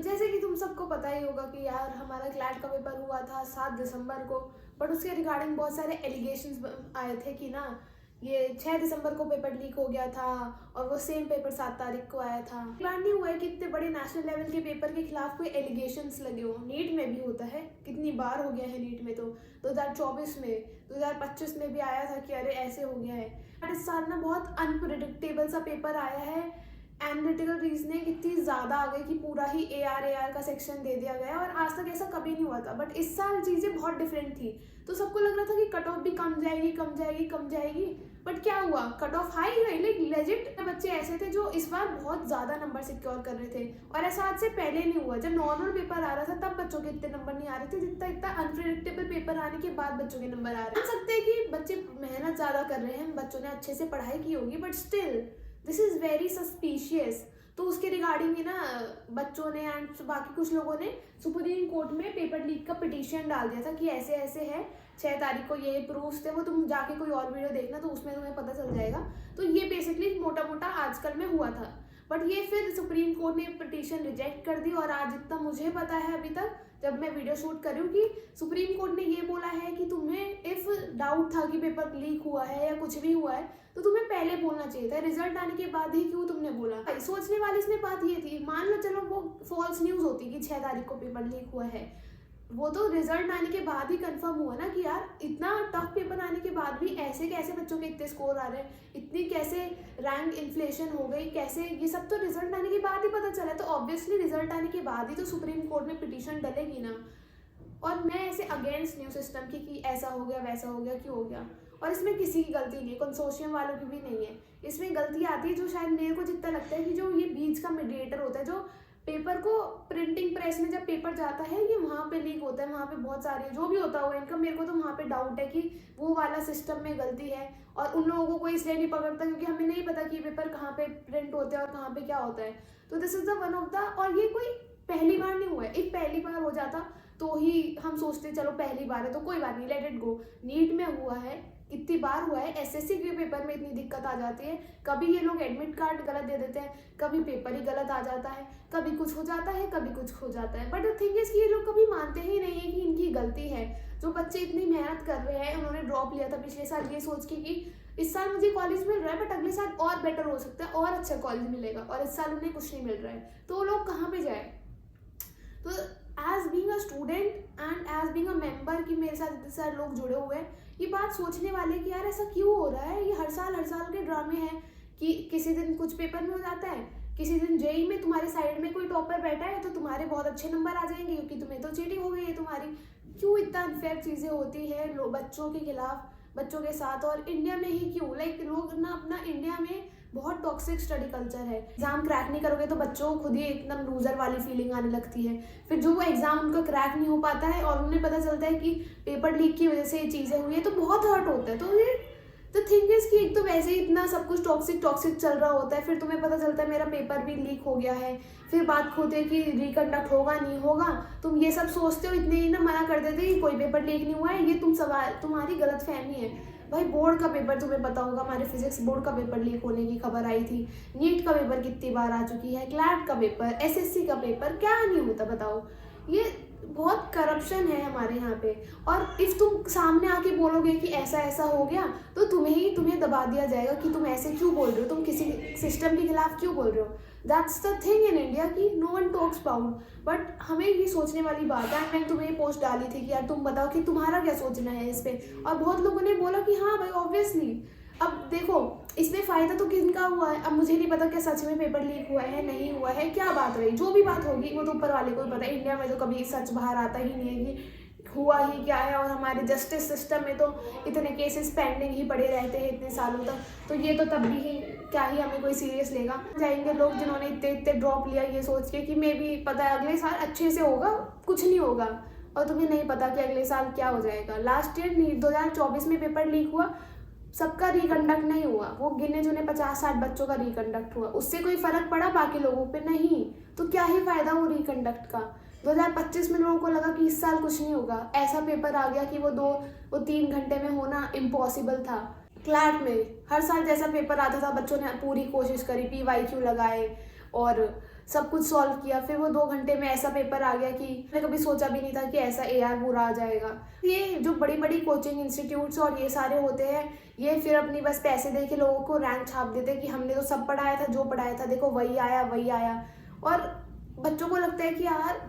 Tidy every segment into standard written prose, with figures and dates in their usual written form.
जैसे कि तुम सबको पता ही होगा कि यार हमारा क्लैट का पेपर हुआ था 7 दिसंबर को, बट उसके रिगार्डिंग बहुत सारे एलिगेशंस आए थे कि ना ये 6 दिसंबर को पेपर लीक हो गया था और वो सेम पेपर 7 तारीख को आया था। बार नहीं हुआ है कि इतने बड़े नेशनल लेवल के पेपर के खिलाफ कोई एलिगेशंस लगे हो। नीट में भी होता है, कितनी बार हो गया है नीट में, तो 2024 में, 2025 में भी आया था कि अरे ऐसे हो गया है। बट इस साल ना बहुत अनप्रिडिक्टेबल सा पेपर आया है। एनालिटिकल रीजनिंग इतनी ज़्यादा आ गई कि पूरा ही ए आर का सेक्शन दे दिया गया और आज तक ऐसा कभी नहीं हुआ था। बट इस साल चीज़ें बहुत डिफरेंट थी, तो सबको लग रहा था कि कट ऑफ भी कम जाएगी कम जाएगी कम जाएगी। बट क्या हुआ, कट ऑफ हाई गई। लाइक लेजिट बच्चे ऐसे थे जो इस बार बहुत ज़्यादा नंबर सिक्योर कर रहे थे, और ऐसा आज से पहले नहीं हुआ। जब नॉर्मल पेपर आ रहा था तब बच्चों के इतने नंबर नहीं आ रहे थे जितना इतना अनप्रिडिक्टेबल पेपर आने के बाद बच्चों के नंबर आ रहे हैं। सकते हैं कि बच्चे मेहनत ज़्यादा कर रहे हैं, बच्चों ने अच्छे से पढ़ाई की होगी, but still this is very suspicious. तो उसके रिगार्डिंग ही ना बच्चों ने एंड बाकी कुछ लोगों ने सुप्रीम कोर्ट में पेपर लीक का पिटीशन डाल दिया था कि ऐसे ऐसे है, 6 तारीख को ये प्रूफ्स थे, वो तुम जाके कोई और वीडियो देखना तो उसमें तुम्हें पता चल जाएगा। तो ये बेसिकली मोटा मोटा आजकल में हुआ था, बट ये फिर सुप्रीम कोर्ट ने पिटीशन रिजेक्ट कर दी। और आज जितना मुझे पता है अभी तक, जब मैं वीडियो शूट कर रही हूँ, कि सुप्रीम कोर्ट ने ये बोला है कि तुम्हें इफ़ डाउट था कि पेपर लीक हुआ है या कुछ भी हुआ है तो तुम्हें पहले बोलना चाहिए था, रिजल्ट आने के बाद ही क्यों तुमने बोला। सोचने वाली इसमें बात ये थी, मान लो चलो वो फॉल्स न्यूज़ होती कि 6 तारीख को पेपर लीक हुआ है, वो तो रिजल्ट आने के बाद ही कंफर्म हुआ ना कि यार इतना टफ पेपर आने के बाद भी ऐसे कैसे बच्चों के इतने स्कोर आ रहे हैं, इतनी कैसे रैंक इन्फ्लेशन हो गई, कैसे, ये सब तो रिजल्ट आने के बाद ही पता चला। तो ऑब्वियसली रिजल्ट आने के बाद ही तो सुप्रीम कोर्ट में पिटीशन डलेगी ना। और मैं ऐसे अगेंस्ट न्यू सिस्टम की कि ऐसा हो गया वैसा हो गया क्यों हो गया, और इसमें किसी की गलती नहीं है, कंसोर्शियम वालों की भी नहीं है। इसमें गलती आती है जो शायद मेरे को जितना लगता है कि जो ये बीच का मीडिएटर होता है, जो पेपर को प्रिंटिंग प्रेस में जब पेपर जाता है ये वहाँ पे लीक होता है, वहाँ पे बहुत सारे जो भी होता होगा इनका, मेरे को तो वहाँ पे डाउट है कि वो वाला सिस्टम में गलती है। और उन लोगों को कोई इसलिए नहीं पकड़ता क्योंकि हमें नहीं पता कि पेपर कहाँ पे प्रिंट होते हैं और कहाँ पे क्या होता है। तो this is the one of the, और ये कोई पहली बार नहीं हुआ है। एक पहली बार हो जाता तो ही हम सोचते चलो पहली बार है तो कोई बात नहीं, लेट इट गो। नीट में हुआ है, कितनी बार हुआ है, एसएससी के पेपर में इतनी दिक्कत आ जाती है, कभी ये लोग एडमिट कार्ड गलत दे देते हैं, कभी पेपर ही गलत आ जाता है, कभी कुछ हो जाता है, कभी कुछ हो जाता है। बट द थिंग इज कि ये लोग कभी मानते ही नहीं है कि इनकी गलती है। जो बच्चे इतनी मेहनत कर रहे हैं, उन्होंने ड्रॉप लिया था पिछले साल ये सोच के कि इस साल मुझे कॉलेज मिल रहा है बट अगले साल और बेटर हो सकता है और अच्छा कॉलेज मिलेगा, और इस साल उन्हें कुछ नहीं मिल रहा है, तो वो लोग कहाँ पे जाए। तो as being a student and as being a member कि मेरे साथ इतने सारे लोग जुड़े हुए हैं, ये बात सोचने वाले कि यार ऐसा क्यों हो रहा है। ये हर साल के ड्रामे हैं कि किसी दिन कुछ पेपर में हो जाता है, किसी दिन जेई में तुम्हारे साइड में कोई टॉपर बैठा है तो तुम्हारे बहुत अच्छे नंबर आ जाएंगे क्योंकि तुम्हें तो चीटिंग हो गई है तुम्हारी। क्यों इतना अनफेयर चीज़ें होती है बच्चों के खिलाफ, बच्चों के साथ, और इंडिया में ही क्यों। लाइक लोग ना अपना इंडिया में बहुत टॉक्सिक स्टडी कल्चर है। एग्जाम क्रैक नहीं करोगे तो बच्चों को खुद ही एकदम लूजर वाली फीलिंग आने लगती है। फिर जो वो एग्जाम उनका क्रैक नहीं हो पाता है और उन्हें पता चलता है कि पेपर लीक की वजह से ये चीज़ें हुई है तो बहुत हर्ट होता है। तो ये द थिंग इज कि एक तो वैसे ही इतना सब कुछ टॉक्सिक चल रहा होता है, फिर तुम्हें पता चलता है मेरा पेपर भी लीक हो गया है, फिर बात खोते हैं कि रिकंडक्ट होगा नहीं होगा, तुम ये सब सोचते हो, इतने ही ना मना कर देते कि कोई पेपर लीक नहीं हुआ है, ये तुम्हारी गलत फहमी है। भाई बोर्ड का पेपर तुम्हें पता होगा, हमारे फिजिक्स बोर्ड का पेपर लीक होने की खबर आई थी, नीट का पेपर कितनी बार आ चुकी है, क्लैट का पेपर, एसएससी का पेपर, क्या नहीं होता बताओ। ये बहुत करप्शन है हमारे यहाँ पे। और इफ तुम सामने आके बोलोगे कि ऐसा ऐसा हो गया तो तुम्हें दबा दिया जाएगा कि तुम ऐसे क्यों बोल रहे हो, तुम किसी सिस्टम के खिलाफ क्यों बोल रहे हो। That's the thing in India कि no one talks about. But हमें ये सोचने वाली बात है। मैंने तुम्हें पोस्ट डाली थी कि यार तुम बताओ कि तुम्हारा क्या सोचना है इस पे, और बहुत लोगों ने बोला कि हाँ भाई ऑब्वियसली। अब देखो इसमें फ़ायदा तो किसका हुआ है, अब मुझे नहीं पता कि सच में पेपर लीक हुआ है नहीं हुआ है, क्या बात रही, जो भी बात होगी वो तो ऊपर वाले को ही पता है। इंडिया में तो कभी सच बाहर आता ही नहीं है कि हुआ ही क्या है, और हमारे जस्टिस सिस्टम में तो इतने केसेस पेंडिंग ही पड़े रहते हैं इतने सालों तक, तो ये तो तब भी क्या ही हमें कोई सीरियस लेगा। जाएंगे लोग जिन्होंने इतने ड्रॉप लिया ये सोच के कि मे भी पता है अगले साल अच्छे से होगा, कुछ नहीं होगा, और तुम्हें नहीं पता कि अगले साल क्या हो जाएगा। लास्ट ईयर 2024 में पेपर लीक हुआ, सबका रिकंडक्ट नहीं हुआ, वो गिने चुने 50-60 बच्चों का रिकंडक्ट हुआ, उससे कोई फर्क पड़ा बाकी लोगों पे नहीं, तो क्या ही फायदा वो रिकंडक्ट का। 2025 में लोगों को लगा कि इस साल कुछ नहीं होगा, ऐसा पेपर आ गया कि वो 3 घंटे में होना इम्पॉसिबल था। क्लैट में हर साल जैसा पेपर आता था बच्चों ने पूरी कोशिश करी, PYQ लगाए और सब कुछ सॉल्व किया, फिर वो 2 घंटे में ऐसा पेपर आ गया कि मैंने कभी सोचा भी नहीं था कि ऐसा AR पूरा आ जाएगा। ये जो बड़ी बड़ी कोचिंग इंस्टीट्यूट्स और ये सारे होते हैं, ये फिर अपनी बस पैसे दे के लोगों को रैंक छाप देते हैं कि हमने तो सब पढ़ाया था, जो पढ़ाया था देखो वही आया वही आया। और बच्चों को लगता है कि यार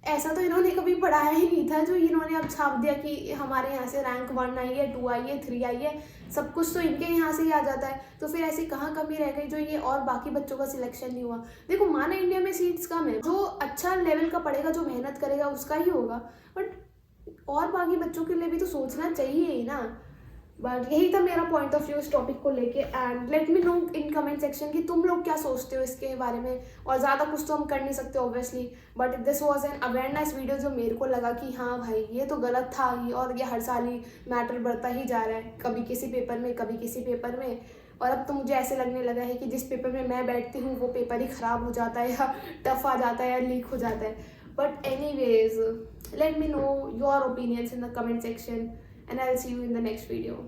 ऐसा तो इन्होंने कभी पढ़ाया ही नहीं था, जो इन्होंने अब छाप दिया कि हमारे यहाँ से रैंक 1 आई है, 2 आई है, 3 आई है, सब कुछ तो इनके यहाँ से ही आ जाता है। तो फिर ऐसी कहाँ कमी रह गई जो ये और बाकी बच्चों का सिलेक्शन नहीं हुआ। देखो माना इंडिया में सीट्स कम है, जो अच्छा लेवल का पढ़ेगा, जो मेहनत करेगा उसका ही होगा, बट और बाकी बच्चों के लिए भी तो सोचना चाहिए ही ना। बट यही था मेरा पॉइंट ऑफ व्यू इस टॉपिक को लेके। And let me know in comment section कि तुम लोग क्या सोचते हो इसके बारे में। और ज़्यादा कुछ तो हम कर नहीं सकते obviously, but this was an awareness video जो मेरे को लगा कि हाँ भाई ये तो गलत था ही, और ये हर साल ही मैटर बढ़ता ही जा रहा है, कभी किसी पेपर में कभी किसी पेपर में। और अब तो मुझे ऐसे लगने लगा है कि जिस पेपर में मैं बैठती हूँ वो पेपर ही ख़राब हो जाता है, या टफ आ जाता है, या लीक हो जाता है। But anyways, let me know your opinions in the comment section, and I'll see you in the next video.